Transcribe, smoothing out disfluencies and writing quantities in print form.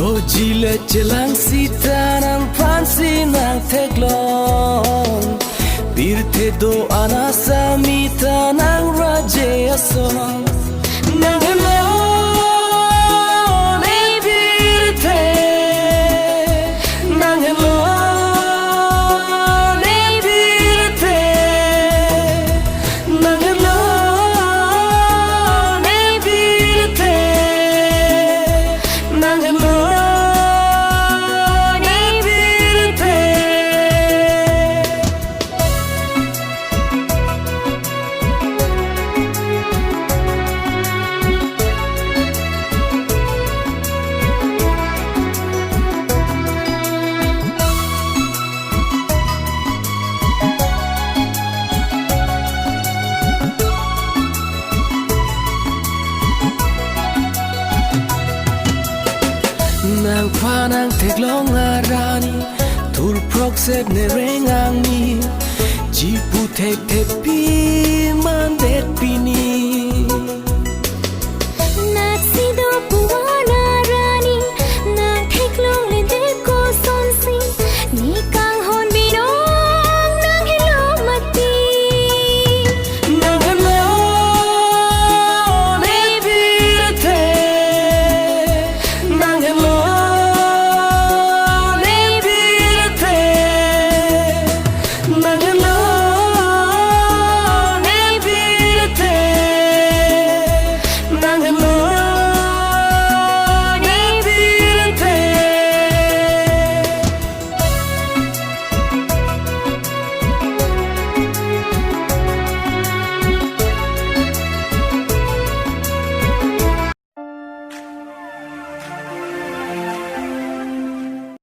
Jile jelang sita nang pansi nang teglong birte do anasa mita nang raje asong nang helon ei birte nang helon ei birte nang helon ei birte nang helon Nang panang teglong arani tur prokset ne rengang mi jipu tek tepi mandet pini